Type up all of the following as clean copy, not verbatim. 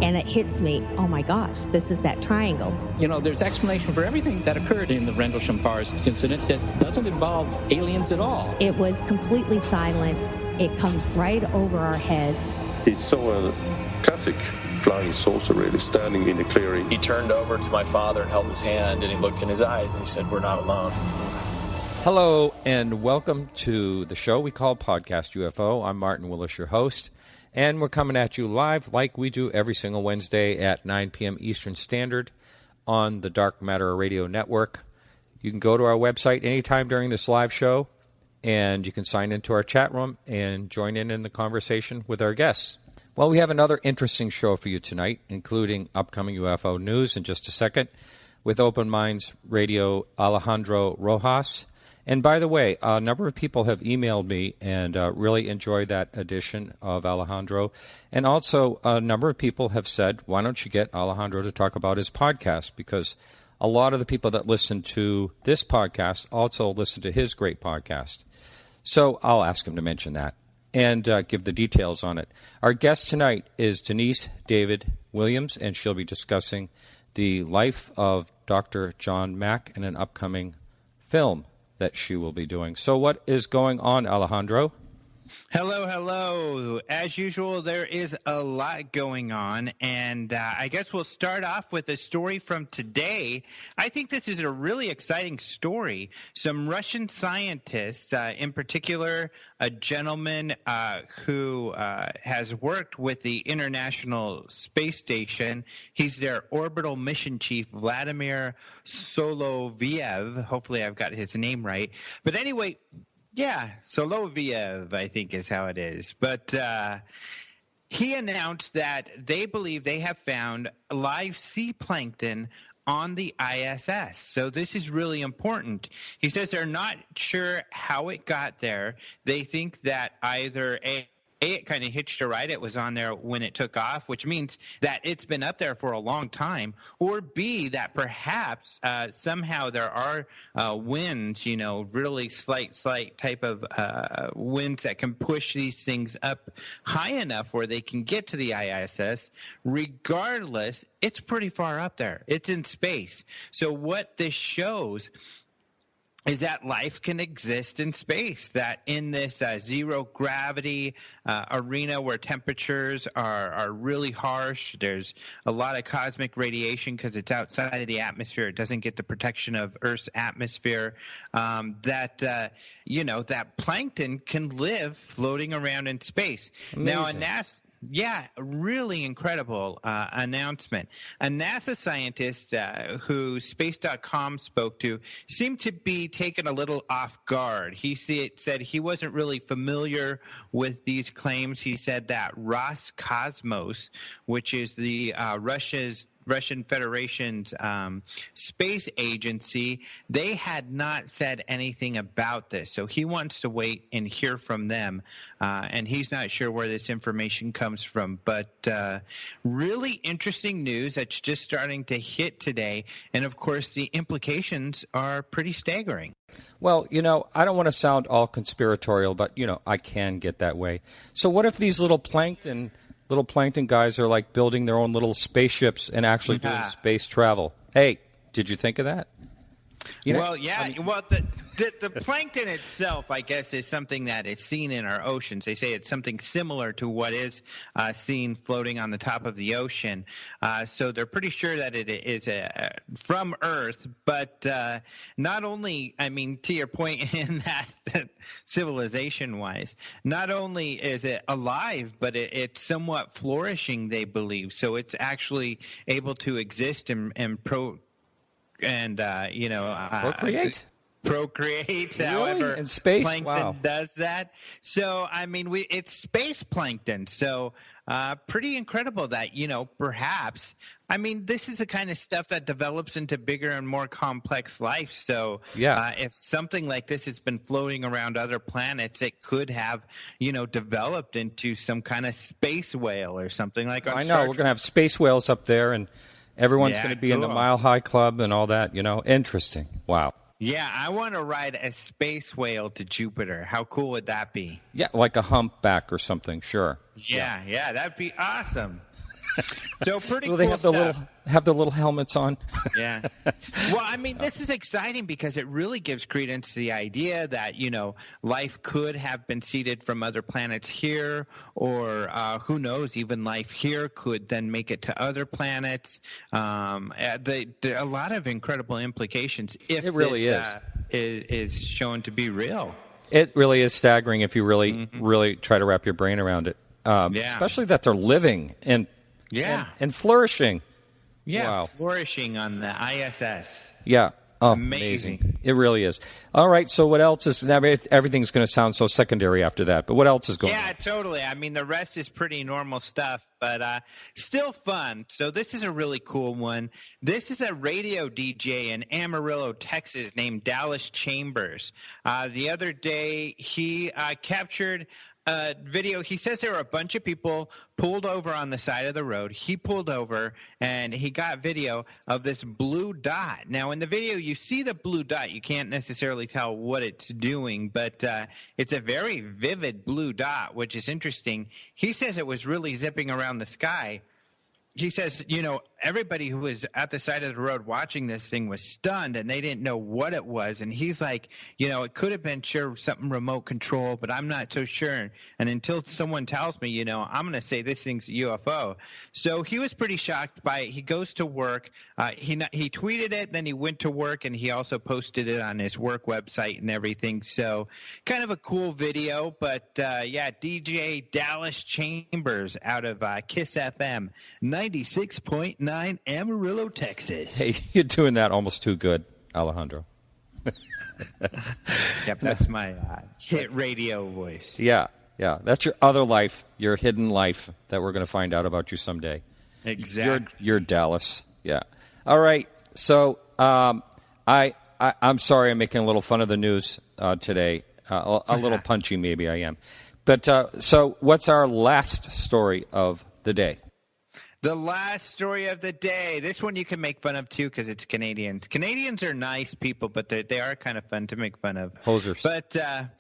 And it hits me, oh my gosh, this is that triangle. You know, there's explanation for everything that occurred in the Rendlesham Forest incident that doesn't involve aliens at all. It was completely silent. It comes right over our heads. He saw a classic flying saucer really standing in the clearing. He turned over to my father and held his hand, and he looked in his eyes and he said, "We're not alone." Hello, and welcome to the show we call Podcast UFO. I'm Martin Willis, your host, and we're coming at you live like we do every single Wednesday at 9 p.m. Eastern Standard on the Dark Matter Radio Network. You can go to our website anytime during this live show, and you can sign into our chat room and join in the conversation with our guests. Well, we have another interesting show for you tonight, including upcoming UFO news in just a second, with Open Minds Radio Alejandro Rojas. And by the way, a number of people have emailed me and really enjoyed that edition of Alejandro. And also, a number of people have said, why don't you get Alejandro to talk about his podcast? Because a lot of the people that listen to this podcast also listen to his great podcast. So I'll ask him to mention that and give the details on it. Our guest tonight is Denise David Williams, and she'll be discussing the life of Dr. John Mack in an upcoming film that she will be doing. So what is going on, Alejandro? Hello. As usual, there is a lot going on, and I guess we'll start off with a story from today. I think this is a really exciting story. Some Russian scientists, in particular, a gentleman who has worked with the International Space Station. He's their orbital mission chief, Vladimir Soloviev. Hopefully I've got his name right. But anyway, yeah, Soloviev, I think is how it is. But he announced that they believe they have found live sea plankton on the ISS. So this is really important. He says they're not sure how it got there. They think that either it kind of hitched a ride. It was on there when it took off, which means that it's been up there for a long time. Or B, that perhaps somehow there are winds, really slight type of winds that can push these things up high enough where they can get to the ISS. Regardless, it's pretty far up there. It's in space. So what this shows is that life can exist in space, that in this zero gravity arena where temperatures are really harsh, there's a lot of cosmic radiation because it's outside of the atmosphere. It doesn't get the protection of Earth's atmosphere, that plankton can live floating around in space. Amazing. Now, a NASA... Yeah, really incredible announcement. A NASA scientist who Space.com spoke to seemed to be taken a little off guard. He said he wasn't really familiar with these claims. He said that Roscosmos, which is the Russian Federation's space agency, they had not said anything about this. So he wants to wait and hear from them, and he's not sure where this information comes from. But really interesting news that's just starting to hit today, and of course the implications are pretty staggering. Well, I don't want to sound all conspiratorial, but, I can get that way. So what if these little plankton guys are like building their own little spaceships and actually doing space travel? Hey, did you think of that? The plankton itself, I guess, is something that is seen in our oceans. They say it's something similar to what is seen floating on the top of the ocean. So they're pretty sure that it is from Earth. But not only, to your point in that civilization-wise, not only is it alive, but it's somewhat flourishing, they believe. So it's actually able to exist and procreate. Really? However, in space? Plankton does that. So, it's space plankton. So, pretty incredible that, perhaps, this is the kind of stuff that develops into bigger and more complex life. So, if something like this has been floating around other planets, it could have, developed into some kind of space whale or something like that. I know. We're going to have space whales up there, and everyone's going to be in the Mile High Club and all that, Interesting. Wow. Yeah, I want to ride a space whale to Jupiter. How cool would that be? Yeah, like a humpback or something, sure. Yeah, that'd be awesome. So pretty Will cool they have the stuff. little helmets on? Yeah. Well, I mean, this is exciting because it really gives credence to the idea that, life could have been seeded from other planets here, or who knows, even life here could then make it to other planets. There are a lot of incredible implications if It really is shown to be real. It really is staggering if you really try to wrap your brain around it. Especially that they're living and flourishing. Yeah, wow. Flourishing on the ISS. Yeah. Oh, Amazing. It really is. All right, so what else is... Everything's going to sound so secondary after that, but what else is going on? Yeah, totally. I mean, the rest is pretty normal stuff, but still fun. So this is a really cool one. This is a radio DJ in Amarillo, Texas, named Dallas Chambers. The other day, he captured a video. He says there were a bunch of people pulled over on the side of the road. He pulled over, and he got video of this blue dot. Now, in the video, you see the blue dot. You can't necessarily tell what it's doing, but it's a very vivid blue dot, which is interesting. He says it was really zipping around the sky. He says, everybody who was at the side of the road watching this thing was stunned, and they didn't know what it was. And he's like, it could have been something remote control, but I'm not so sure. And until someone tells me, I'm going to say this thing's a UFO. So he was pretty shocked by it. He goes to work. He tweeted it, then he went to work, and he also posted it on his work website and everything. So kind of a cool video. But, DJ Dallas Chambers out of Kiss FM, 96.9 Amarillo, Texas. Hey, you're doing that almost too good, Alejandro. Yep, that's my hit radio voice. Yeah. That's your other life, your hidden life that we're going to find out about you someday. Exactly. You're Dallas. Yeah. All right. So I'm sorry I'm making a little fun of the news today. A little punchy, maybe I am. But so what's our last story of the day? The last story of the day. This one you can make fun of, too, because it's Canadians. Canadians are nice people, but they are kind of fun to make fun of. Posers. But, there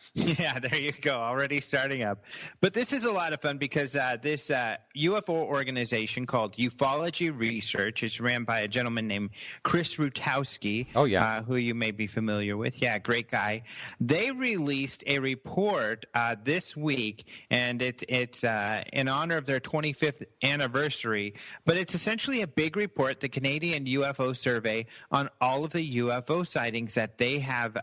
you go. Already starting up. But this is a lot of fun because this UFO organization called Ufology Research is ran by a gentleman named Chris Rutowski. Oh, yeah. Who you may be familiar with. Yeah, great guy. They released a report this week, and it's in honor of their 25th anniversary. But it's essentially a big report, the Canadian UFO Survey, on all of the UFO sightings that they have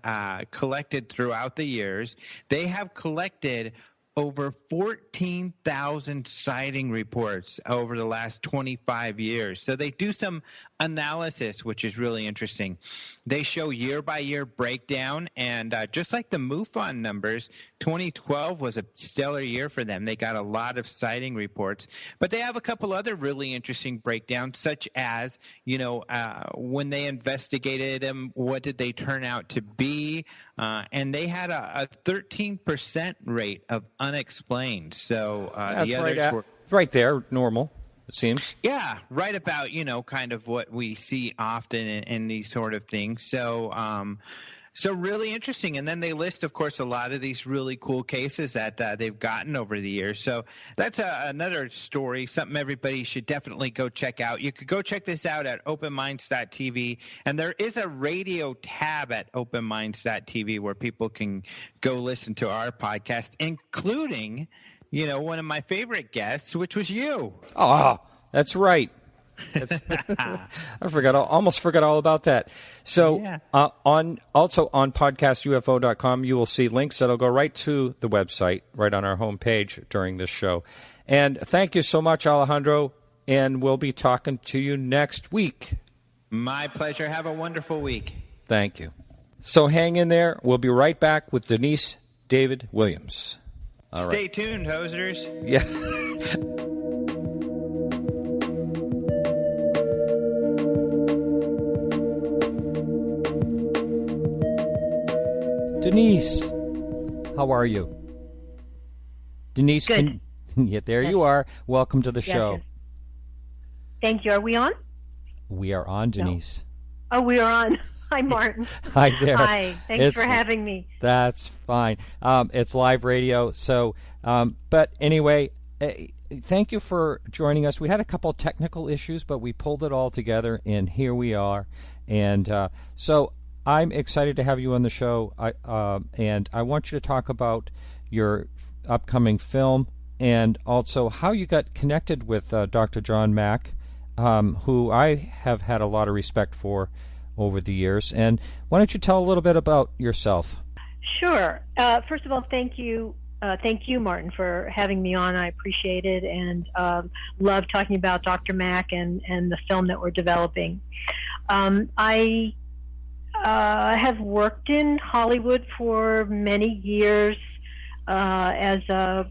collected throughout the years. They have collected over 14,000 sighting reports over the last 25 years. So they do some analysis, which is really interesting. They show year-by-year breakdown, and just like the MUFON numbers, 2012 was a stellar year for them. They got a lot of sighting reports. But they have a couple other really interesting breakdowns, such as, when they investigated them, what did they turn out to be? And they had a 13% rate of unexplained. So the others were right there, normal, it seems. Yeah, right about, kind of what we see often in these sort of things. So really interesting. And then they list, of course, a lot of these really cool cases that they've gotten over the years. So that's another story, something everybody should definitely go check out. You could go check this out at openminds.tv. And there is a radio tab at openminds.tv where people can go listen to our podcast, including, one of my favorite guests, which was you. Oh, that's right. I almost forgot all about that. So on podcastufo.com, you will see links that'll go right to the website, right on our homepage during this show. And thank you so much, Alejandro, and we'll be talking to you next week. My pleasure. Have a wonderful week. Thank you. So hang in there. We'll be right back with Denise David Williams. Stay tuned, hosers. Yeah. Denise, how are you? Denise, good. There you are. Welcome to the show. Yes. Thank you. Are we on? We are on, Denise. No. Oh, we are on. Hi, Martin. Hi there. Hi. Thanks for having me. That's fine. It's live radio. So, but anyway, thank you for joining us. We had a couple of technical issues, but we pulled it all together, and here we are. And so I'm excited to have you on the show, and I want you to talk about your upcoming film and also how you got connected with Dr. John Mack, who I have had a lot of respect for over the years. And why don't you tell a little bit about yourself? Sure. First of all, thank you. Thank you, Martin, for having me on. I appreciate it and love talking about Dr. Mack and the film that we're developing. I have worked in Hollywood for many years as a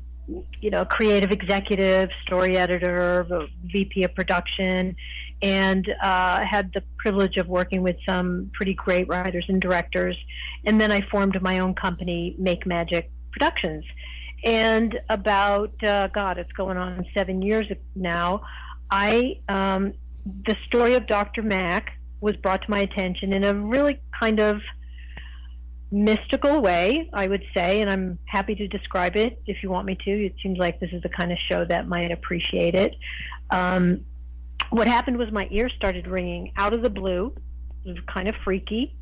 creative executive, story editor, VP of production, and had the privilege of working with some pretty great writers and directors. And then I formed my own company, Make Magic Productions. And about, it's going on 7 years now, the story of Dr. Mack was brought to my attention in a really kind of mystical way, I would say, and I'm happy to describe it if you want me to. It seems like this is the kind of show that might appreciate it. What happened was my ears started ringing out of the blue. It was kind of freaky.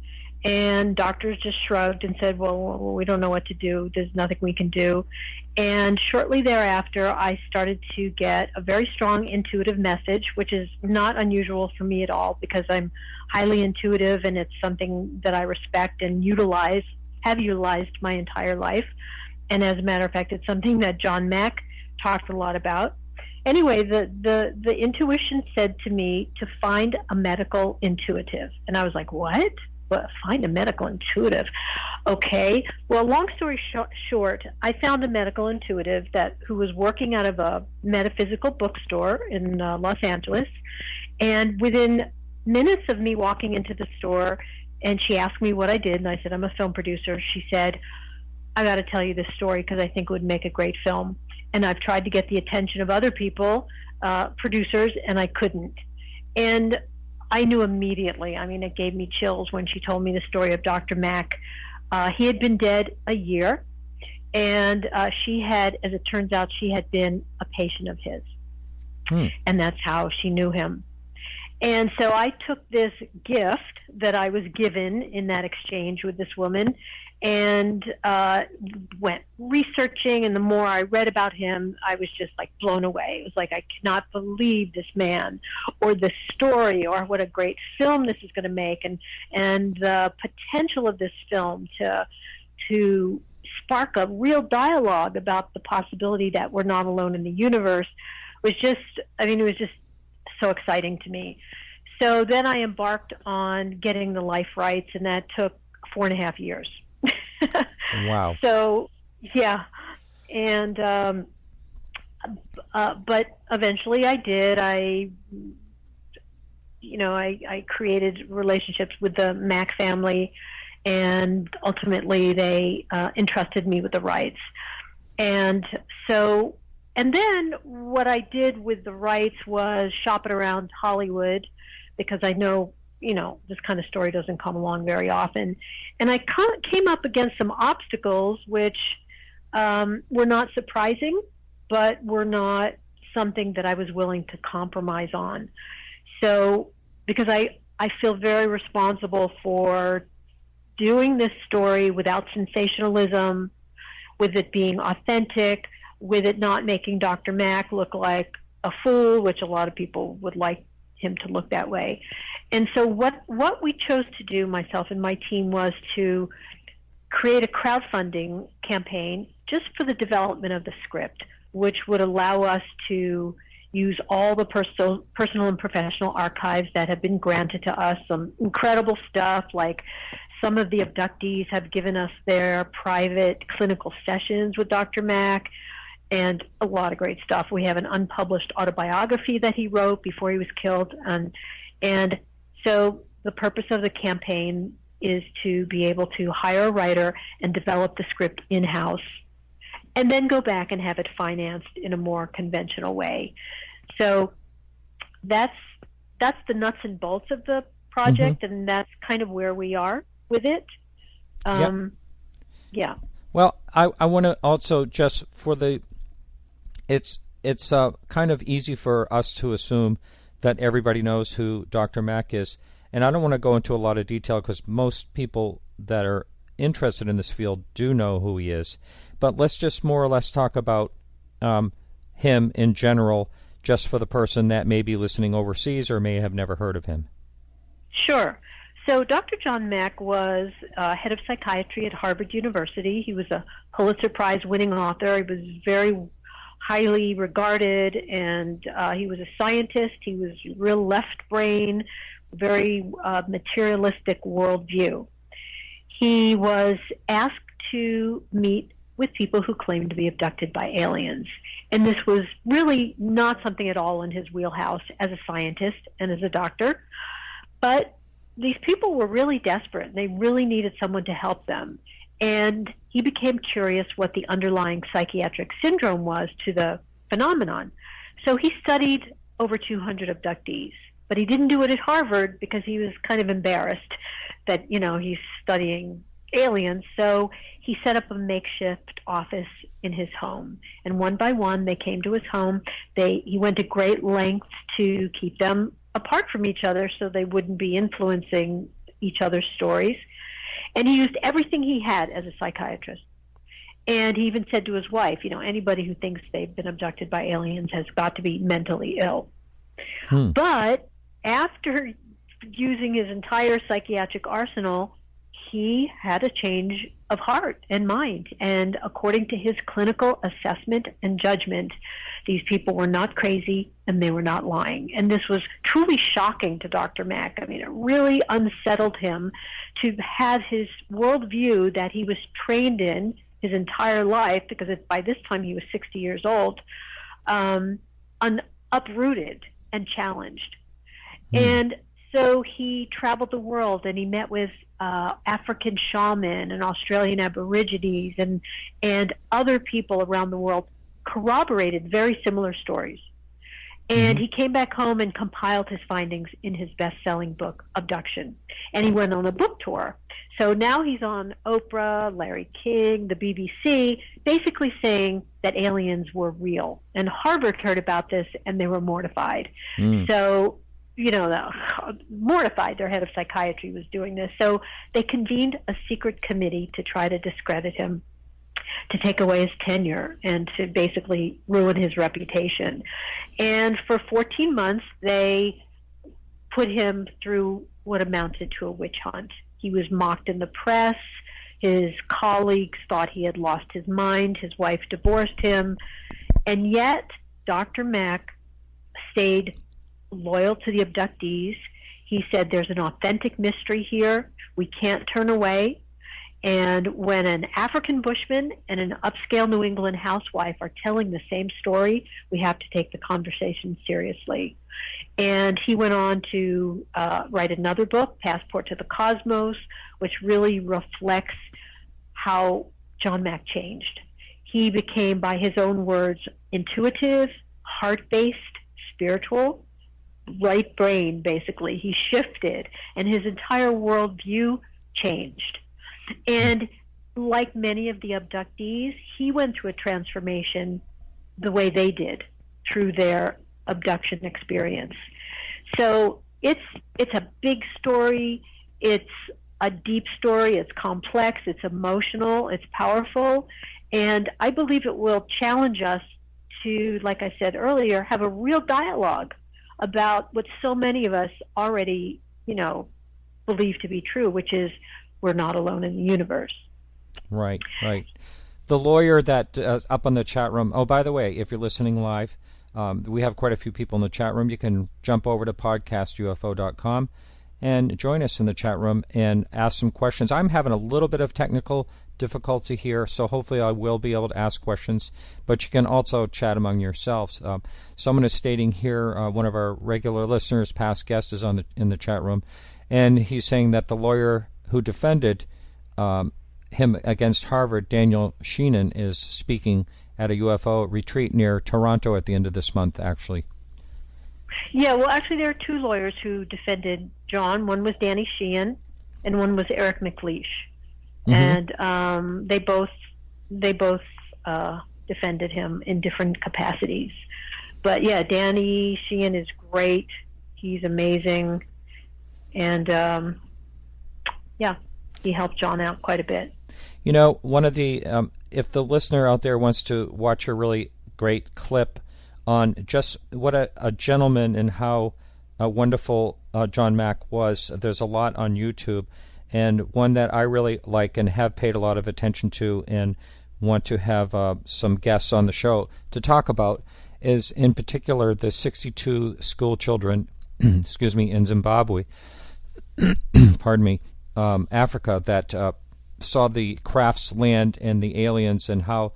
And doctors just shrugged and said, well, we don't know what to do. There's nothing we can do. And shortly thereafter, I started to get a very strong intuitive message, which is not unusual for me at all because I'm highly intuitive and it's something that I respect and have utilized my entire life. And as a matter of fact, it's something that John Mack talked a lot about. Anyway, the intuition said to me to find a medical intuitive. And I was like, what? Find a medical intuitive. Okay. Well, long story short, I found a medical intuitive who was working out of a metaphysical bookstore in Los Angeles. And within minutes of me walking into the store, and she asked me what I did, and I said, I'm a film producer. She said, I got to tell you this story because I think it would make a great film. And I've tried to get the attention of other people, producers, and I couldn't. And I knew immediately. I mean, it gave me chills when she told me the story of Dr. Mack. He had been dead a year, and she had, as it turns out, she had been a patient of his. And that's how she knew him. And so I took this gift that I was given in that exchange with this woman and went researching, and the more I read about him, I was just like blown away. It was like, I cannot believe this man or this story or what a great film this is going to make, and the potential of this film to spark a real dialogue about the possibility that we're not alone in the universe was just, it was just so exciting to me. So then I embarked on getting the life rights, and that took 4.5 years. Wow. So, yeah. And, but eventually I did. I created relationships with the Mack family, and ultimately they entrusted me with the rights. And then what I did with the rights was shop it around Hollywood, because I know, this kind of story doesn't come along very often. And I came up against some obstacles which were not surprising, but were not something that I was willing to compromise on. So, because I feel very responsible for doing this story without sensationalism, with it being authentic, with it not making Dr. Mack look like a fool, which a lot of people would like him to look that way. And so what we chose to do, myself and my team, was to create a crowdfunding campaign just for the development of the script, which would allow us to use all the personal and professional archives that have been granted to us, some incredible stuff, like some of the abductees have given us their private clinical sessions with Dr. Mack, and a lot of great stuff. We have an unpublished autobiography that he wrote before he was killed. And so the purpose of the campaign is to be able to hire a writer and develop the script in-house, and then go back and have it financed in a more conventional way. So that's the nuts and bolts of the project, and that's kind of where we are with it. Yeah. Well, I want to also, just for it's it's kind of easy for us to assume that everybody knows who Dr. Mack is. And I don't want to go into a lot of detail because most people that are interested in this field do know who he is. But let's just more or less talk about him in general, just for the person that may be listening overseas or may have never heard of him. Sure. So Dr. John Mack was head of psychiatry at Harvard University. He was a Pulitzer Prize-winning author. He was very highly regarded, and he was a scientist. He was real left brain, very materialistic worldview. He was asked to meet with people who claimed to be abducted by aliens. And this was really not something at all in his wheelhouse as a scientist and as a doctor. But these people were really desperate, and they really needed someone to help them. And he became curious what the underlying psychiatric syndrome was to the phenomenon. So he studied over 200 abductees. But he didn't do it at Harvard because he was kind of embarrassed that, he's studying aliens. So he set up a makeshift office in his home. And one by one, they came to his home. He went to great lengths to keep them apart from each other so they wouldn't be influencing each other's stories. And he used everything he had as a psychiatrist. And he even said to his wife, anybody who thinks they've been abducted by aliens has got to be mentally ill. But after using his entire psychiatric arsenal, he had a change of heart and mind. And according to his clinical assessment and judgment, these people were not crazy and they were not lying. And this was truly shocking to Dr. Mack. I mean, it really unsettled him to have his worldview that he was trained in his entire life, because by this time he was 60 years old, uprooted and challenged. And so he traveled the world and he met with African shaman and Australian aborigines and other people around the world, corroborated very similar stories. And he came back home and compiled his findings in his best-selling book, Abduction. And he went on a book tour. So now he's on Oprah, Larry King, the BBC, basically saying that aliens were real. And Harvard heard about this and they were mortified. So, mortified their head of psychiatry was doing this. So they convened a secret committee to try to discredit him, to take away his tenure, and to basically ruin his reputation. And for 14 months, they put him through what amounted to a witch hunt. He was mocked in the press. His colleagues thought he had lost his mind. His wife divorced him. And yet, Dr. Mack stayed loyal to the abductees. He said, there's an authentic mystery here. We can't turn away. And when an African bushman and an upscale New England housewife are telling the same story, we have to take the conversation seriously. And he went on to write another book, Passport to the Cosmos, which really reflects how John Mack changed. He became, by his own words, intuitive, heart-based, spiritual, right brain, basically. He shifted, and his entire worldview changed. And like many of the abductees, he went through a transformation the way they did through their abduction experience. So it's a big story. It's a deep story. It's complex. It's emotional. It's powerful. And I believe it will challenge us to, like I said earlier, have a real dialogue about what so many of us already, believe to be true, which is we're not alone in the universe. Right. The lawyer that up on the chat room, oh, by the way, if you're listening live, we have quite a few people in the chat room. You can jump over to podcastufo.com and join us in the chat room and ask some questions. I'm having a little bit of technical difficulty here, so hopefully I will be able to ask questions, but you can also chat among yourselves. Someone is stating here, one of our regular listeners, past guest, is in the chat room, and he's saying that the lawyer who defended him against Harvard, Daniel Sheenan, is speaking at a UFO retreat near Toronto at the end of this month, actually. Yeah, well, actually, there are two lawyers who defended John. One was Danny Sheehan, and one was Eric McLeish. And they both defended him in different capacities. But yeah, Danny Sheehan is great. He's amazing. And yeah, he helped John out quite a bit. You know, one of the, if the listener out there wants to watch a really great clip on just what a gentleman and how wonderful John Mack was, there's a lot on YouTube. And one that I really like and have paid a lot of attention to and want to have some guests on the show to talk about is, in particular, the 62 school children, excuse me, in Zimbabwe, pardon me, Africa, that saw the crafts land and the aliens, and how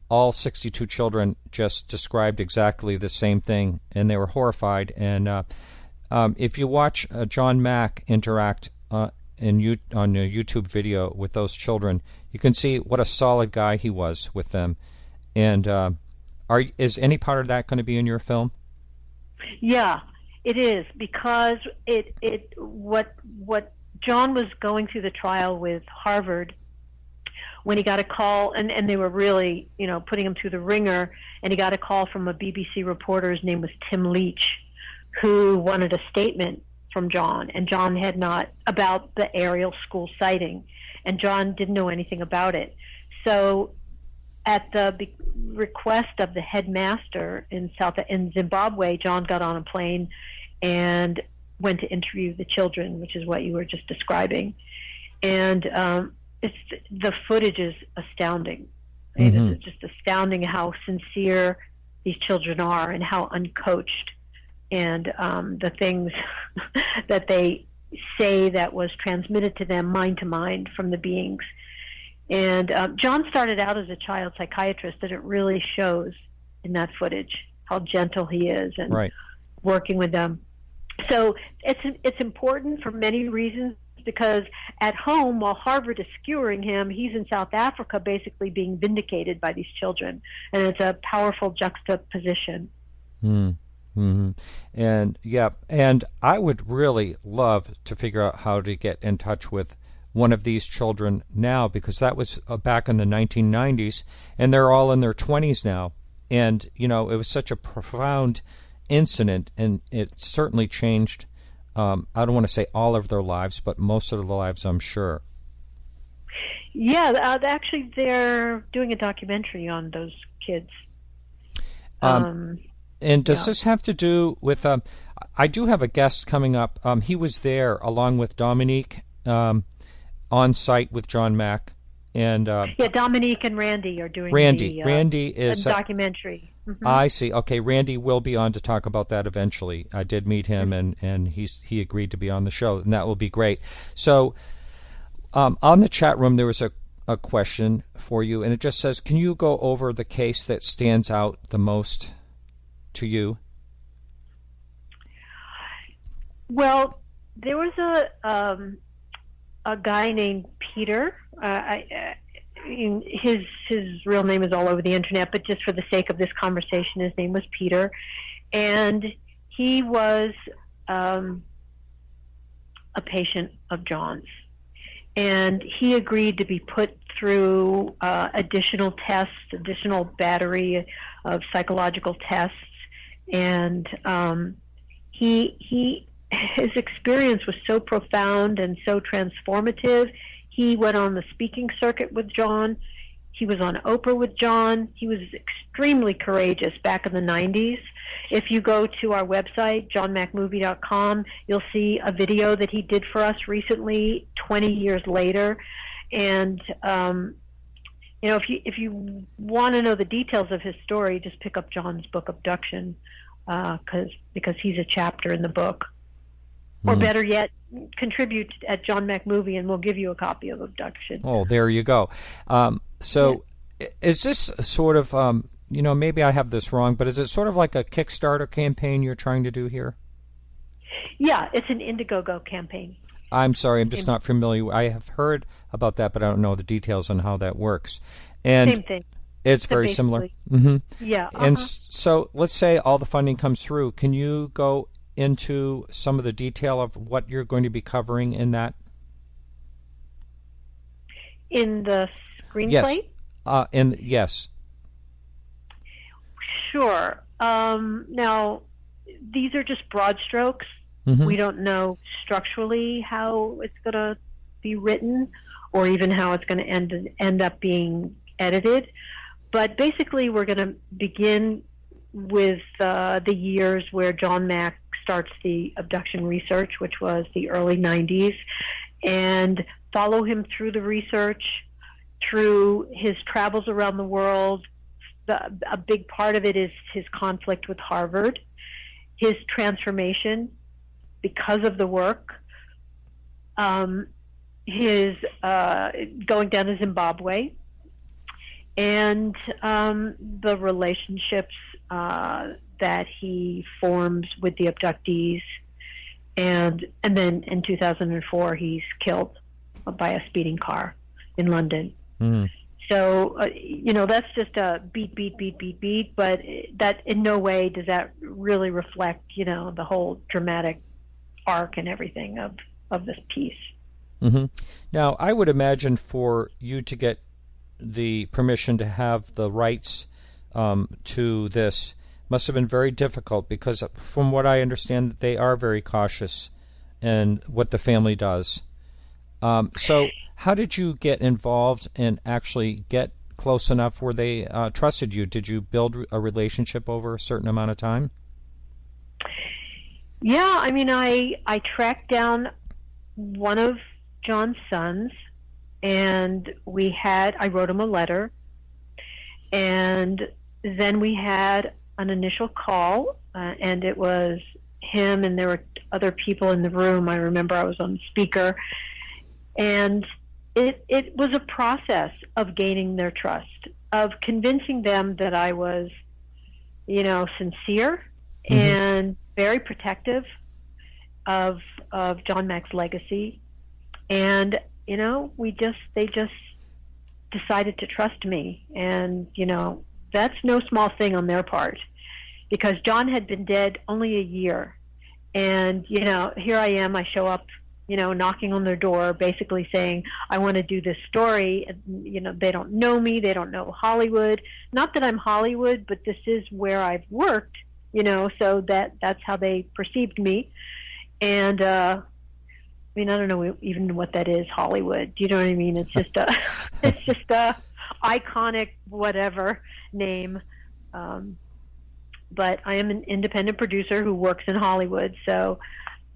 all 62 children just described exactly the same thing, and they were horrified. And if you watch John Mack interact on a YouTube video with those children, you can see what a solid guy he was with them. And is any part of that going to be in your film? Yeah, it is, because what John was going through the trial with Harvard, when he got a call, and they were really, putting him through the ringer, and he got a call from a BBC reporter. His name was Tim Leach, who wanted a statement from John, and John had not, about the Ariel school sighting, and John didn't know anything about it. So at the request of the headmaster in Zimbabwe, John got on a plane and went to interview the children, which is what you were just describing. And the footage is astounding. Mm-hmm. It's just astounding how sincere these children are and how uncoached, and the things that they say that was transmitted to them mind to mind from the beings. And John started out as a child psychiatrist, and it really shows in that footage how gentle he is and right. working with them. So it's important for many reasons, because at home, while Harvard is skewering him, he's in South Africa basically being vindicated by these children. And it's a powerful juxtaposition. Mm-hmm. And I would really love to figure out how to get in touch with one of these children now, because that was back in the 1990s, and they're all in their 20s now. And, it was such a profound incident, and it certainly changed, I don't want to say all of their lives, but most of their lives, I'm sure. Yeah, actually, they're doing a documentary on those kids. And does this have to do with, I do have a guest coming up. He was there along with Dominique, on site with John Mack. And Dominique and Randy are doing Randy is a documentary. Mm-hmm. I see. Okay, Randy will be on to talk about that eventually. I did meet him, and he agreed to be on the show, and that will be great. So on the chat room, there was a question for you, and it just says, can you go over the case that stands out the most to you? Well, there was a guy named Peter. His real name is all over the internet, but just for the sake of this conversation, his name was Peter, and he was a patient of John's, and he agreed to be put through additional battery of psychological tests, and his experience was so profound and so transformative. He went on the speaking circuit with John. He was on Oprah with John. He was extremely courageous back in the 90s. If you go to our website, johnmackmovie.com, you'll see a video that he did for us recently, 20 years later. And, if you want to know the details of his story, just pick up John's book, Abduction, because he's a chapter in the book. Or better yet, contribute at John Mack Movie, and we'll give you a copy of Abduction. Oh, there you go. Is this sort of, maybe I have this wrong, but is it sort of like a Kickstarter campaign you're trying to do here? Yeah, it's an Indiegogo campaign. I'm sorry, I'm just not familiar. I have heard about that, but I don't know the details on how that works. And same thing. It's very similar. Mm-hmm. Yeah. And so let's say all the funding comes through. Can you go into some of the detail of what you're going to be covering in that? In the screenplay? Yes. Yes. Sure. Now, these are just broad strokes. Mm-hmm. We don't know structurally how it's going to be written or even how it's going to end up being edited. But basically, we're going to begin with the years where John Mack starts the abduction research, which was the early 90s, and follow him through the research, through his travels around the world. A big part of it is his conflict with Harvard, his transformation because of the work, his going down to Zimbabwe, and the relationships that he forms with the abductees, and then in 2004 he's killed by a speeding car in London. Mm. So that's just a beat, but that in no way does that really reflect the whole dramatic arc and everything of this piece. Mm-hmm. Now, I would imagine for you to get the permission to have the rights to this must have been very difficult, because from what I understand, they are very cautious in what the family does. So how did you get involved and actually get close enough where they trusted you? Did you build a relationship over a certain amount of time? Yeah, I mean, I tracked down one of John's sons, and I wrote him a letter, and then we had an initial call, and it was him, and there were other people in the room. I remember I was on speaker, and it was a process of gaining their trust, of convincing them that I was, sincere Mm-hmm. and very protective of John Mack's legacy. And, they just decided to trust me. And, that's no small thing on their part, because John had been dead only a year. And, here I am, I show up, knocking on their door, basically saying, I want to do this story. They don't know me. They don't know Hollywood. Not that I'm Hollywood, but this is where I've worked, so that's how they perceived me. And, I don't know even what that is, Hollywood. Do you know what I mean? It's just a iconic whatever name. But I am an independent producer who works in Hollywood, so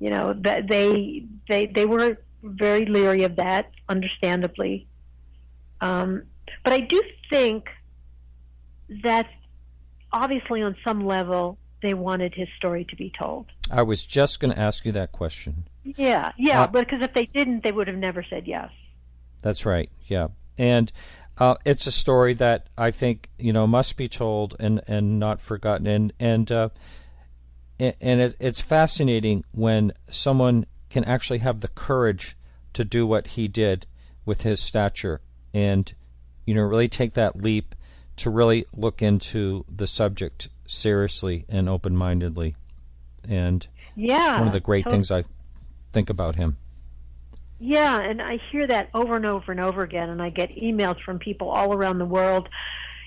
that they were very leery of that, understandably. But I do think that obviously on some level they wanted his story to be told. I was just going to ask you that question. Yeah, because if they didn't, they would have never said yes. That's right, yeah. And it's a story that I think, must be told and not forgotten. And it's fascinating when someone can actually have the courage to do what he did with his stature and, really take that leap to really look into the subject seriously and open-mindedly. And one of the great things I think about him. Yeah, and I hear that over and over and over again, and I get emails from people all around the world,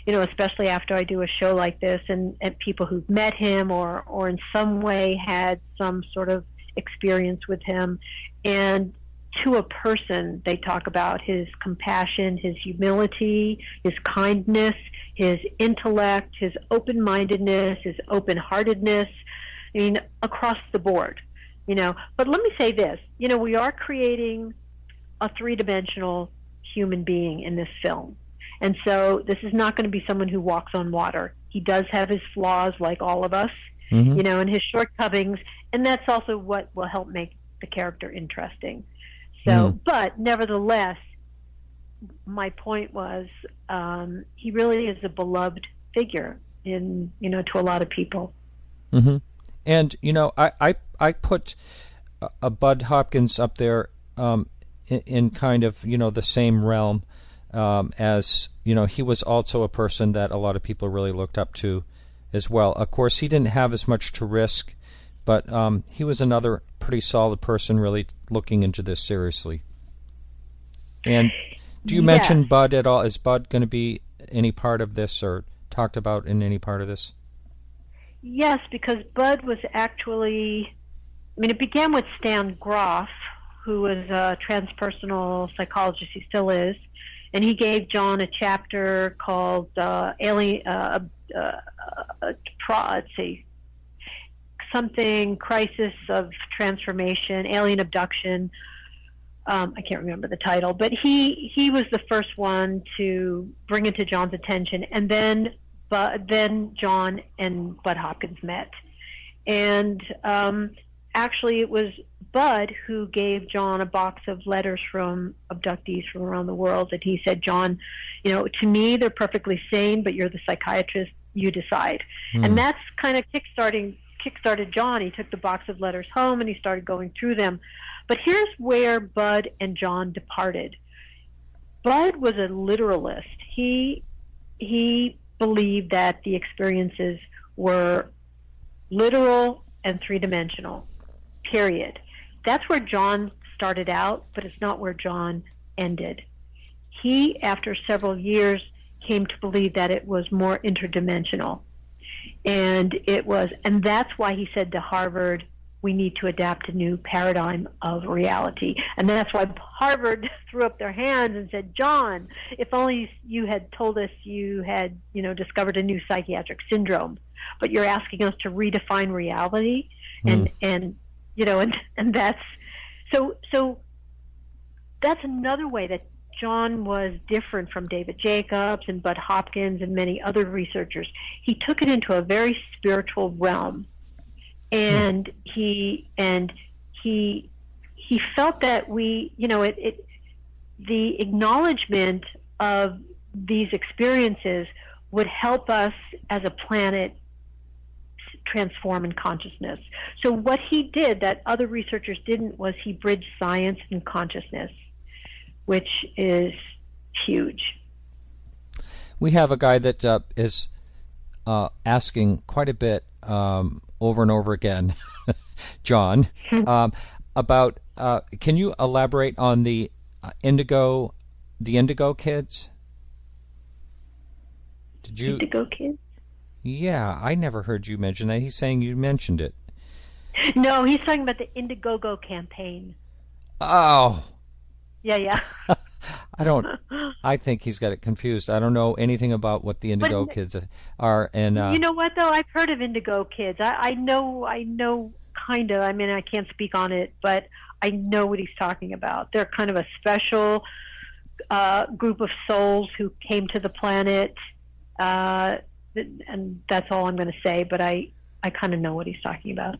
especially after I do a show like this, and people who've met him or in some way had some sort of experience with him. And to a person, they talk about his compassion, his humility, his kindness, his intellect, his open-mindedness, his open-heartedness, across the board. But let me say this, we are creating a three-dimensional human being in this film. And so this is not going to be someone who walks on water. He does have his flaws like all of us, mm-hmm. And his shortcomings, and that's also what will help make the character interesting. So, But nevertheless, my point was, he really is a beloved figure to a lot of people. Mm-hmm. And, I put Bud Hopkins up there in kind of, the same realm as, he was also a person that a lot of people really looked up to as well. Of course, he didn't have as much to risk, but he was another pretty solid person really looking into this seriously. And do you mention Bud at all? Is Bud going to be any part of this or talked about in any part of this? Yes, because Bud was actually, it began with Stan Groff, who was a transpersonal psychologist. He still is. And he gave John a chapter called Crisis of Transformation, Alien Abduction. I can't remember the title, but he was the first one to bring it to John's attention. And then John and Bud Hopkins met. And actually it was Bud who gave John a box of letters from abductees from around the world. And he said, John, to me, they're perfectly sane, but you're the psychiatrist. You decide. And that's kind of kickstarted John. He took the box of letters home and he started going through them. But here's where Bud and John departed. Bud was a literalist. He believed that the experiences were literal and three-dimensional, period. That's where John started out, but it's not where John ended. He, after several years, came to believe that it was more interdimensional. And that's why he said to Harvard, we need to adapt a new paradigm of reality. And that's why Harvard threw up their hands and said, John, if only you had told us you had, discovered a new psychiatric syndrome, but you're asking us to redefine reality. And that's, so that's another way that John was different from David Jacobs and Bud Hopkins and many other researchers. He took it into a very spiritual realm. And he felt that the acknowledgement of these experiences would help us as a planet transform in consciousness. So what he did that other researchers didn't was he bridged science and consciousness, which is huge. We have a guy that is asking quite a bit over and over again, John, about, can you elaborate on the Indigo kids? Did you? Indigo kids? Yeah, I never heard you mention that. He's saying you mentioned it. No, he's talking about the Indiegogo campaign. Oh. Yeah. I think he's got it confused. I don't know anything about what the Indigo kids are. And you know what, though? I've heard of Indigo kids. I know kind of. I can't speak on it, but I know what he's talking about. They're kind of a special group of souls who came to the planet, and that's all I'm going to say, but I kind of know what he's talking about.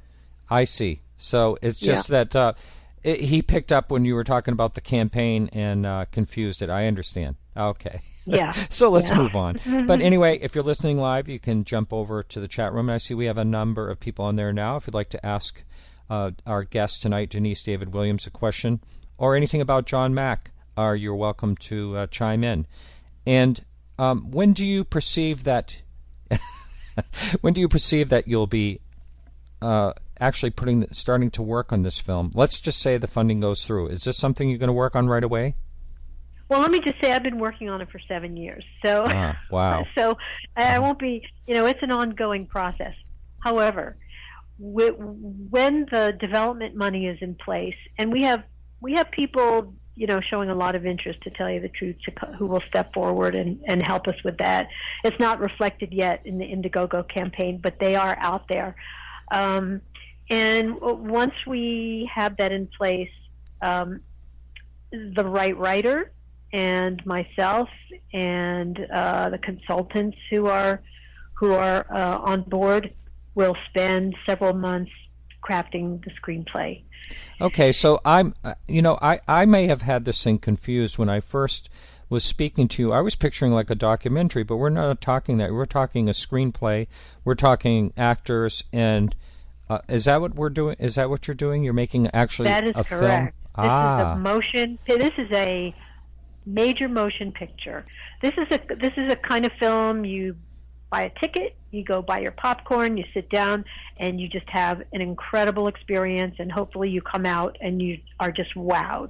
I see. So it's just that he picked up when you were talking about the campaign and confused it. I understand. Okay. Yeah. So let's move on. But anyway, if you're listening live, you can jump over to the chat room. And I see we have a number of people on there now. If you'd like to ask our guest tonight, Denise David Williams, a question or anything about John Mack, you're welcome to chime in. And when do you perceive that you'll be actually starting to work on this film? Let's just say the funding goes through. Is this something you're going to work on right away? Well, let me just say I've been working on it for 7 years. So, wow. So I won't be, it's an ongoing process. However, when the development money is in place, and we have people, showing a lot of interest, to tell you the truth, who will step forward and help us with that. It's not reflected yet in the Indiegogo campaign, but they are out there. And once we have that in place, the right writer and myself and the consultants who are on board will spend several months crafting the screenplay. Okay, so I may have had this thing confused when I first was speaking to you. I was picturing like a documentary, but we're not talking that. We're talking a screenplay. We're talking actors, and is that what we're doing? Is that what you're doing? You're making actually that is a correct. Film? This is a major motion picture. This is a kind of film you buy a ticket, you go buy your popcorn, you sit down, and you just have an incredible experience, and hopefully you come out and you are just wowed.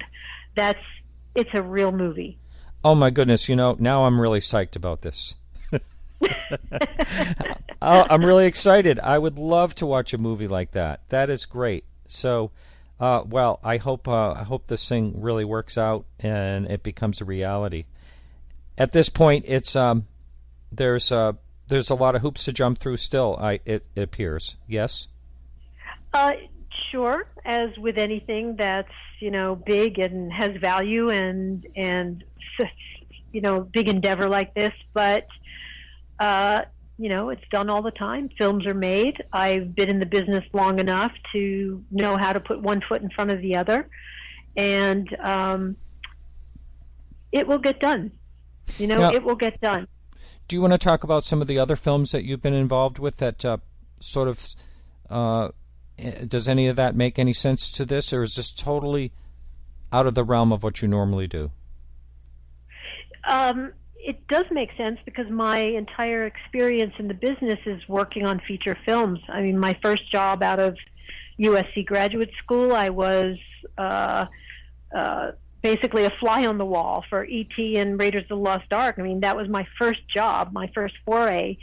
It's a real movie. Oh my goodness, now I'm really psyched about this. I'm really excited. I would love to watch a movie like that. That is great. So, well, I hope this thing really works out and it becomes a reality. At this point, it's there's a lot of hoops to jump through still. It appears. Yes. Sure. As with anything that's big and has value and big endeavor like this, but it's done all the time. Films are made. I've been in the business long enough to know how to put one foot in front of the other, and it will get done. Now, it will get done. Do you want to talk about some of the other films that you've been involved with that sort of does any of that make any sense to this, or is this totally out of the realm of what you normally do? It does make sense because my entire experience in the business is working on feature films. I mean, my first job out of USC graduate school, I was basically a fly on the wall for E.T. and Raiders of the Lost Ark. I mean, that was my first job, my first foray.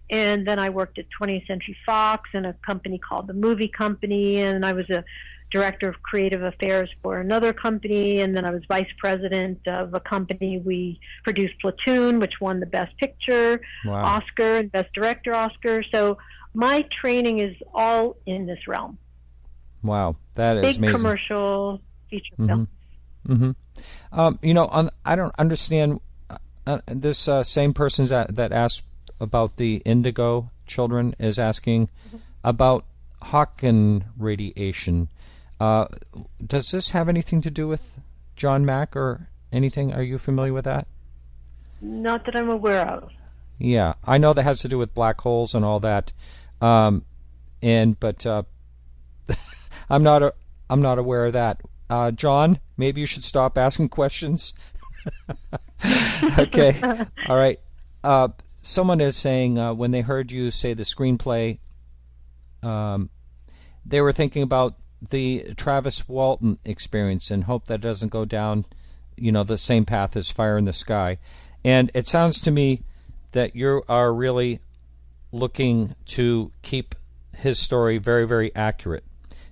And then I worked at 20th Century Fox in a company called the Movie Company, and I was a director of creative affairs for another company, and then I was vice president of a company. We produced Platoon, which won the Best Picture Oscar and Best Director Oscar. So my training is all in this realm. Wow, that is big amazing. Commercial feature film. Mm-hmm. I don't understand this same person that asked about the indigo children is asking about Hawking radiation. Does this have anything to do with John Mack or anything? Are you familiar with that? Not that I'm aware of. Yeah, I know that has to do with black holes and all that. But I'm not aware of that. John, maybe you should stop asking questions. Okay, all right. Someone is saying when they heard you say the screenplay, they were thinking about the Travis Walton experience and hope that it doesn't go down, the same path as Fire in the Sky. And it sounds to me that you are really looking to keep his story very, very accurate.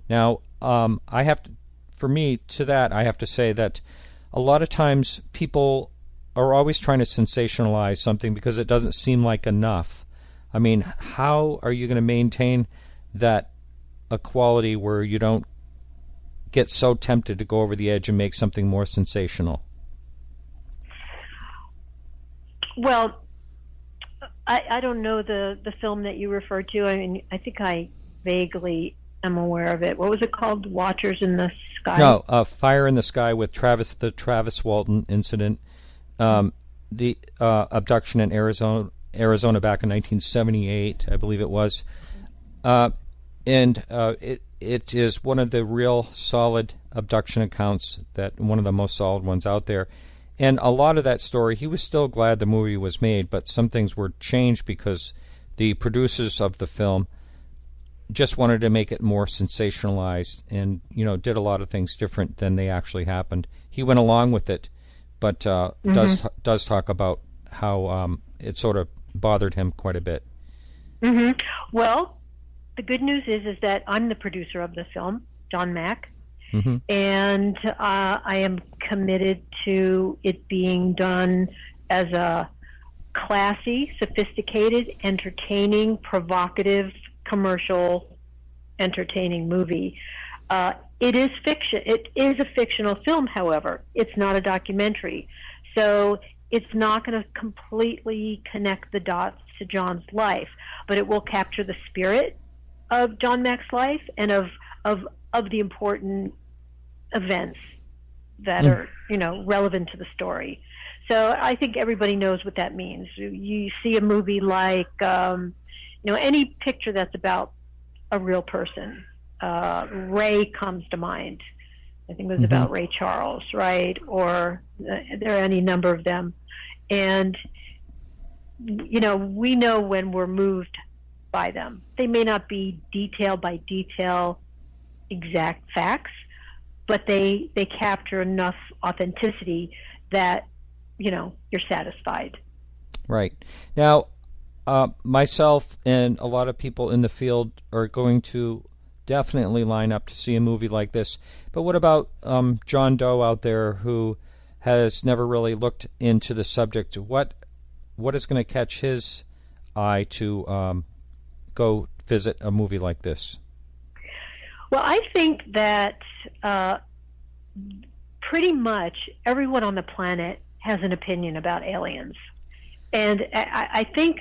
Now, I have to say that a lot of times people are always trying to sensationalize something because it doesn't seem like enough. I mean, how are you going to maintain that equality where you don't get so tempted to go over the edge and make something more sensational? Well, I don't know the film that you referred to. I mean, I think I vaguely am aware of it. What was it called? Watchers in the Sky? No, Fire in the Sky with the Travis Walton incident. The abduction in Arizona back in 1978, I believe it was. It is one of the real solid abduction accounts, one of the most solid ones out there. And a lot of that story, he was still glad the movie was made, but some things were changed because the producers of the film just wanted to make it more sensationalized and, did a lot of things different than they actually happened. He went along with it, but does talk about how it sort of bothered him quite a bit. Mm-hmm. Well, the good news is that I'm the producer of the film, John Mack, and I am committed to it being done as a classy, sophisticated, entertaining, provocative, commercial, entertaining movie. It is fiction. It is a fictional film, however. It's not a documentary. So it's not going to completely connect the dots to John's life, but it will capture the spirit of John Mack's life and of the important events that are, relevant to the story. So I think everybody knows what that means. You see a movie like, any picture that's about a real person. Ray comes to mind. I think it was about Ray Charles, right? Or there are any number of them. And, we know when we're moved by them. They may not be detail by detail exact facts, but they capture enough authenticity that, you're satisfied. Right. Now, myself and a lot of people in the field are going to definitely line up to see a movie like this. But what about John Doe out there who has never really looked into the subject? What is going to catch his eye to go visit a movie like this? Well, I think that pretty much everyone on the planet has an opinion about aliens. And I think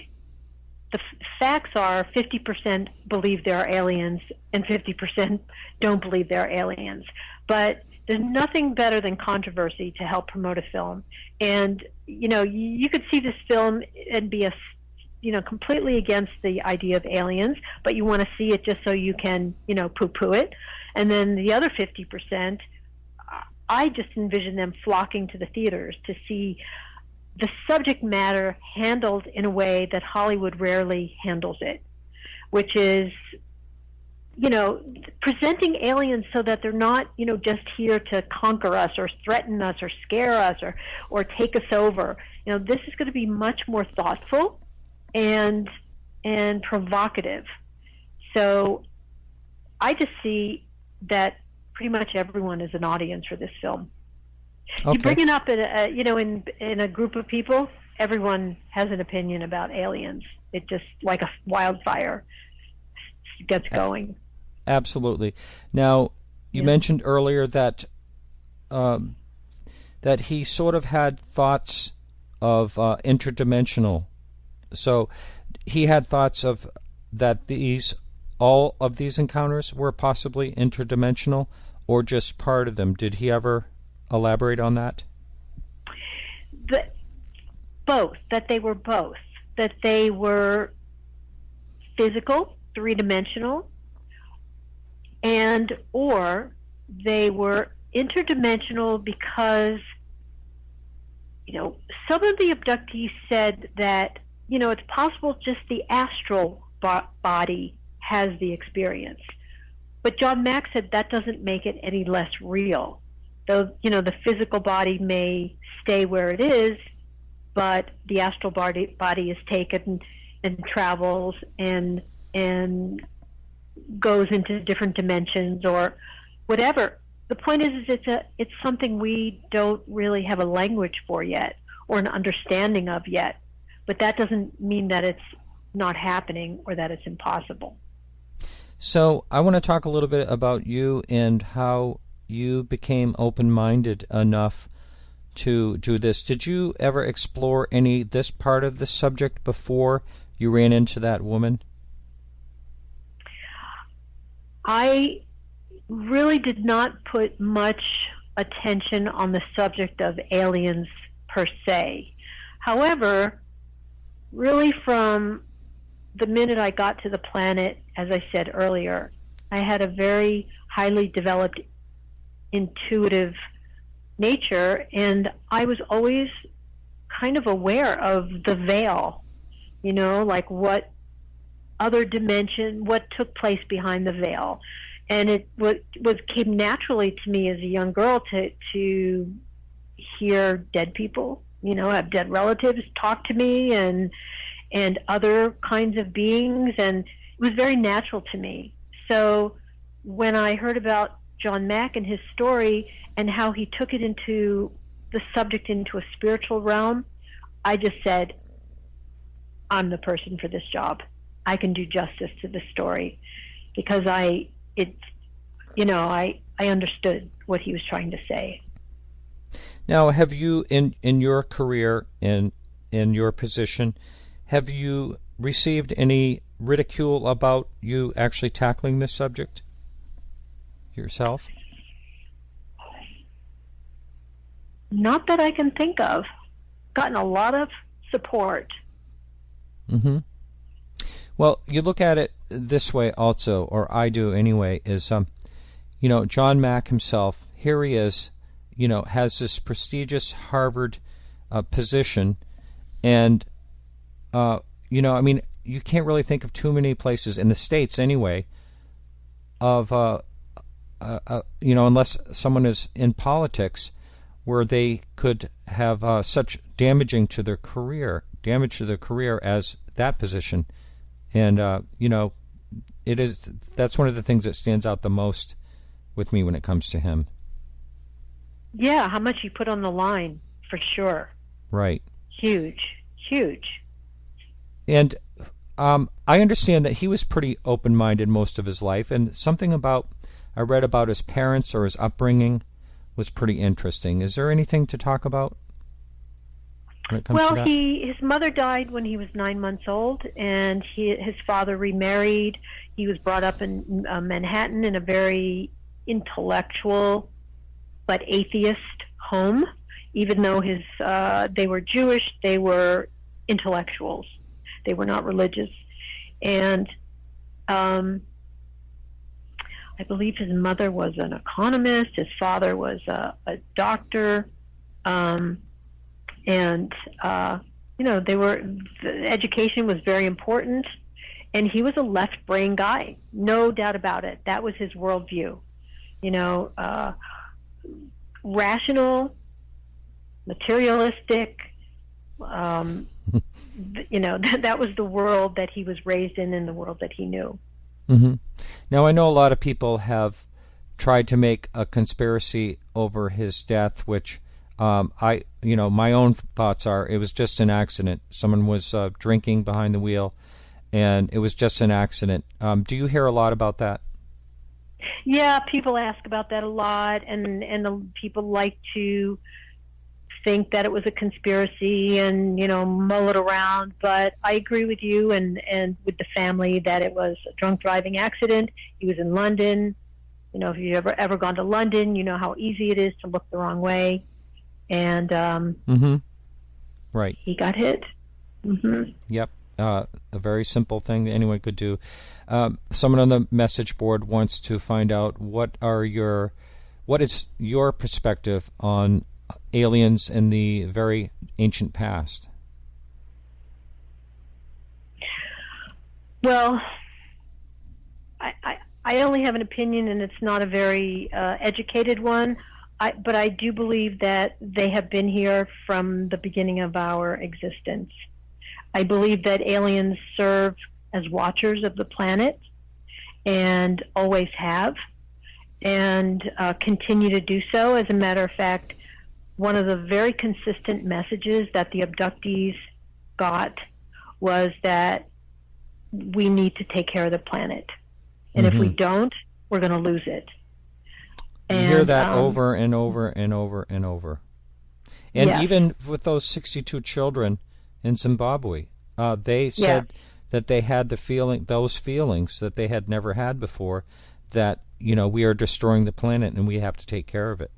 the facts are 50% believe there are aliens and 50% don't believe there are aliens. But there's nothing better than controversy to help promote a film. And, you could see this film and be completely against the idea of aliens, but you want to see it just so you can, poo-poo it. And then the other 50%, I just envision them flocking to the theaters to see the subject matter handled in a way that Hollywood rarely handles it, which is, presenting aliens so that they're not, just here to conquer us or threaten us or scare us or take us over. This is going to be much more thoughtful and provocative. So I just see that pretty much everyone is an audience for this film. Okay. You bring it up in a group of people, everyone has an opinion about aliens. It just, like a wildfire, gets going. Absolutely. Now, you mentioned earlier that that he sort of had thoughts of interdimensional. So he had thoughts of that all of these encounters were possibly interdimensional, or just part of them. Did he ever elaborate on that? Both. That they were both. That they were physical, three-dimensional, or they were interdimensional because, some of the abductees said that, it's possible just the astral body has the experience. But John Mack said that doesn't make it any less real. Though, the physical body may stay where it is, but the astral body is taken and travels and goes into different dimensions or whatever. The point is it's something we don't really have a language for yet or an understanding of yet. But that doesn't mean that it's not happening or that it's impossible. So I want to talk a little bit about you and how you became open-minded enough to do this. Did you ever explore this part of the subject before you ran into that woman? I really did not put much attention on the subject of aliens per se. However, really from the minute I got to the planet, as I said earlier, I had a very highly developed intuitive nature, and I was always kind of aware of the veil, like what other dimension, what took place behind the veil. And it came naturally to me as a young girl to hear dead people, have dead relatives talk to me and other kinds of beings, and it was very natural to me. So when I heard about John Mack and his story and how he took it into the subject into a spiritual realm, I just said, I'm the person for this job. I can do justice to this story because I understood what he was trying to say. Now, have you, in your career, in your position, have you received any ridicule about you actually tackling this subject yourself? Not that I can think of. Gotten a lot of support. Mm-hmm. Well, you look at it this way also, or I do anyway, is, John Mack himself, here he is, has this prestigious Harvard position, and, you can't really think of too many places, in the States anyway, of, unless someone is in politics, where they could have such damage to their career as that position. And, that's one of the things that stands out the most with me when it comes to him. Yeah, how much he put on the line, for sure. Right. Huge. And I understand that he was pretty open-minded most of his life, and something I read about his parents or his upbringing was pretty interesting. Is there anything to talk about when it comes to that? His mother died when he was 9 months old, and his father remarried. He was brought up in Manhattan in a very intellectual but atheist home. Even though they were Jewish, they were intellectuals. They were not religious. And I believe his mother was an economist. His father was a doctor. Education was very important. And he was a left-brain guy, no doubt about it. That was his worldview. Rational, materialistic, that was the world that he was raised in and the world that he knew. Mm-hmm. Now, I know a lot of people have tried to make a conspiracy over his death, which my own thoughts are it was just an accident. Someone was drinking behind the wheel, and it was just an accident. Do you hear a lot about that? Yeah, people ask about that a lot, and people like to think that it was a conspiracy and, mull it around. But I agree with you and with the family that it was a drunk driving accident. He was in London. If you've ever gone to London, you know how easy it is to look the wrong way. And right. He got hit. Mm-hmm. Yep. A very simple thing that anyone could do. Someone on the message board wants to find out what is your perspective on aliens in the very ancient past? Well, I only have an opinion, and it's not a very educated one. But I do believe that they have been here from the beginning of our existence. I believe that aliens serve as watchers of the planet and always have, and continue to do so. As a matter of fact, one of the very consistent messages that the abductees got was that we need to take care of the planet. And if we don't, we're going to lose it. You hear that over and over and over and over. And yes. Even with those 62 children in Zimbabwe, they said that they had those feelings that they had never had before, that, we are destroying the planet and we have to take care of it.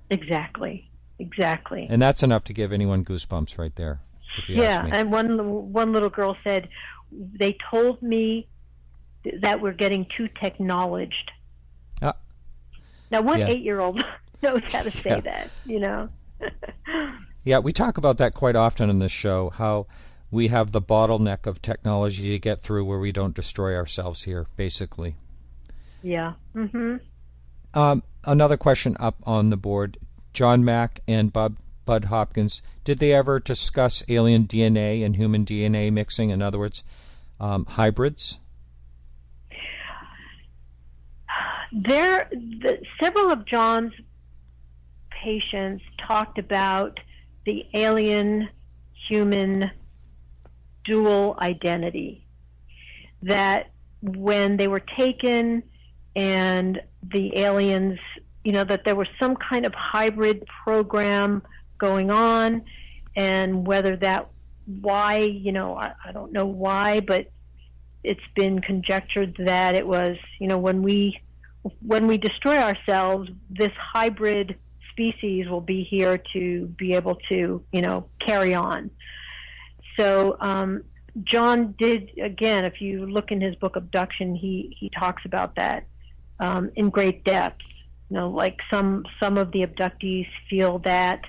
Exactly. And that's enough to give anyone goosebumps right there, if you ask me. And one little girl said, they told me that we're getting too technologed. Now, what 8-year-old knows how to say that, Yeah, we talk about that quite often in this show, how we have the bottleneck of technology to get through where we don't destroy ourselves here, basically. Yeah. Mm-hmm. Another question up on the board. John Mack and Bud Hopkins, did they ever discuss alien DNA and human DNA mixing? In other words, hybrids? Several of John's patients talked about the alien-human dual identity, that when they were taken and the aliens, that there was some kind of hybrid program going on, and whether why, I don't know why, but it's been conjectured that it was, when we destroy ourselves, this hybrid species will be here to be able to, carry on. So John did, again, if you look in his book Abduction, he talks about that in great depth. Like some of the abductees feel that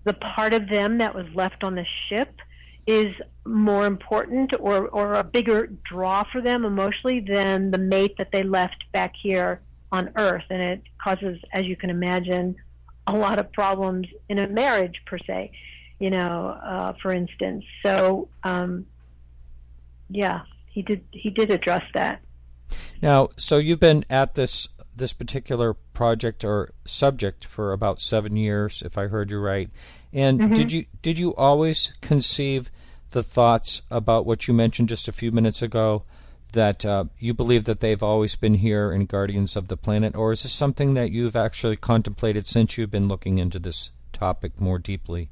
the part of them that was left on the ship is more important or a bigger draw for them emotionally than the mate that they left back here on Earth. And it causes, as you can imagine, a lot of problems in a marriage per se, for instance. So yeah, he did address that. Now, so you've been at this particular project or subject for about 7 years, if I heard you right. And did you always conceive the thoughts about what you mentioned just a few minutes ago, that you believe that they've always been here and guardians of the planet, or is this something that you've actually contemplated since you've been looking into this topic more deeply?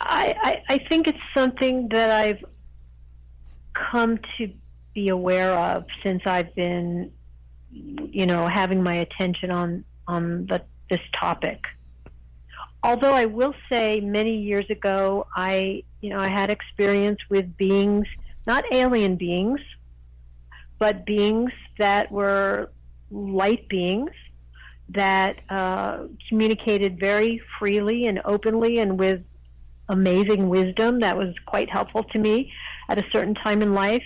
I think it's something that I've come to be aware of since I've been, having my attention on this topic. Although I will say, many years ago, I had experience with beings, not alien beings, but beings that were light beings that communicated very freely and openly and with amazing wisdom that was quite helpful to me at a certain time in life.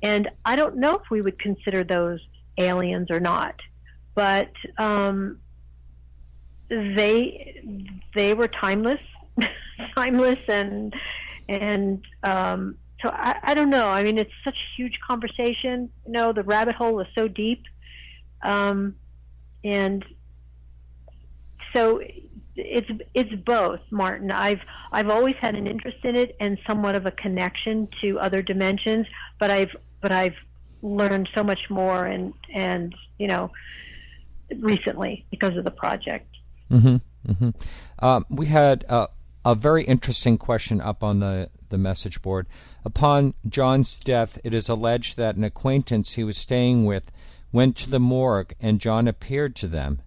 And I don't know if we would consider those aliens or not, but they were timeless, and so I don't know. I mean, it's such a huge conversation. The rabbit hole is so deep, and so it's both, Martin. I've always had an interest in it and somewhat of a connection to other dimensions, but I've learned so much more and recently because of the project. We had a very interesting question up on the message board. Upon John's death, it is alleged that an acquaintance he was staying with went to the morgue and John appeared to them.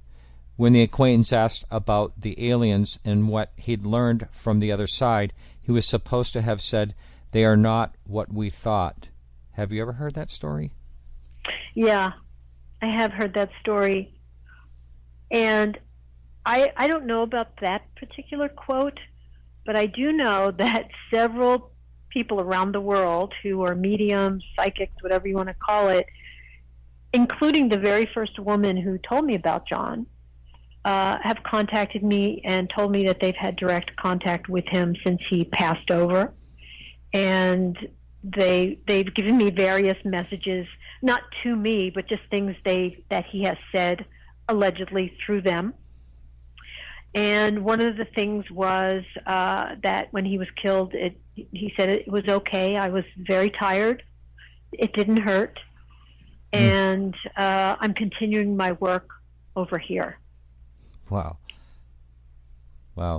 When the acquaintance asked about the aliens and what he'd learned from the other side, he was supposed to have said, "They are not what we thought." Have you ever heard that story? Yeah, I have heard that story. And I don't know about that particular quote, but I do know that several people around the world who are mediums, psychics, whatever you want to call it, including the very first woman who told me about John, have contacted me and told me that they've had direct contact with him since he passed over. And they've given me various messages, not to me, but just things that he has said allegedly through them. And one of the things was that when he was killed, he said it was okay. I was very tired. It didn't hurt. And I'm continuing my work over here. Wow,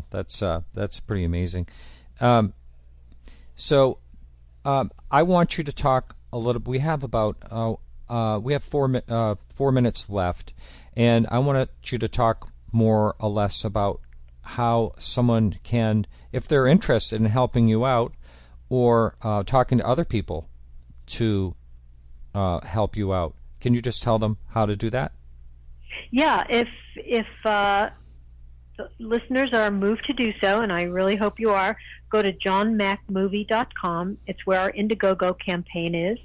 that's pretty amazing. So I want you to talk a little. We have about 4 minutes left, and I want you to talk more or less about how someone can, if they're interested in helping you out or talking to other people to help you out. Can you just tell them how to do that? Yeah, if the listeners are moved to do so, and I really hope you are, go to johnmackmovie.com. It's where our Indiegogo campaign is,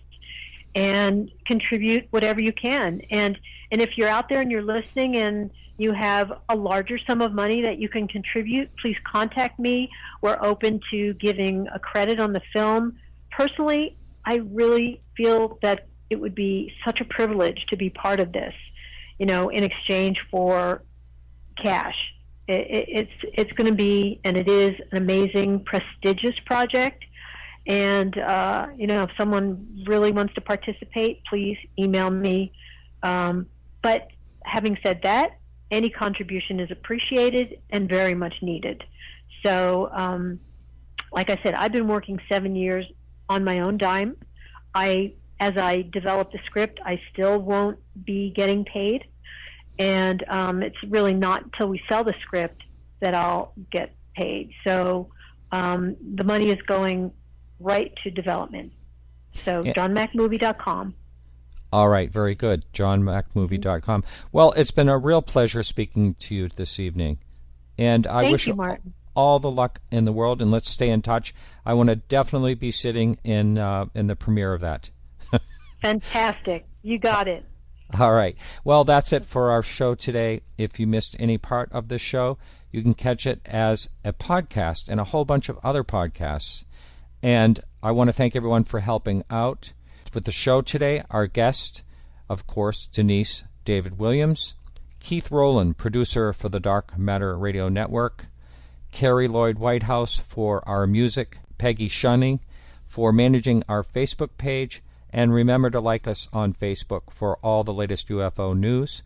and contribute whatever you can. And if you're out there and you're listening and you have a larger sum of money that you can contribute, please contact me. We're open to giving a credit on the film. Personally, I really feel that it would be such a privilege to be part of this, in exchange for cash. It's going to be, and it is, an amazing, prestigious project. And, if someone really wants to participate, please email me. But having said that, any contribution is appreciated and very much needed. So, like I said, I've been working 7 years on my own dime. As I develop the script, I still won't be getting paid. And it's really not until we sell the script that I'll get paid. So the money is going right to development. So johnmackmovie.com. All right, very good. johnmackmovie.com. Well, it's been a real pleasure speaking to you this evening. And I wish you all the luck in the world, and let's stay in touch. I want to definitely be sitting in the premiere of that. Fantastic. You got it. All right. Well, that's it for our show today. If you missed any part of the show, you can catch it as a podcast and a whole bunch of other podcasts And I want to thank everyone for helping out with the show today. Our guest, of course, Denise David Williams, Keith Rowland, producer for the Dark Matter Radio Network, Carrie Lloyd Whitehouse for our music, Peggy Shunning for managing our Facebook page, and remember to like us on Facebook for all the latest UFO news.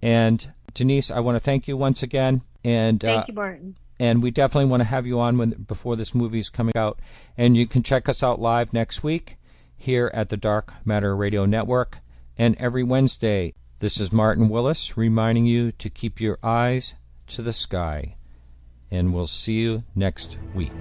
And Denise, I want to thank you once again. And thank you, Martin. And we definitely want to have you on before this movie is coming out. And you can check us out live next week here at the Dark Matter Radio Network. And every Wednesday, this is Martin Willis reminding you to keep your eyes to the sky. And we'll see you next week.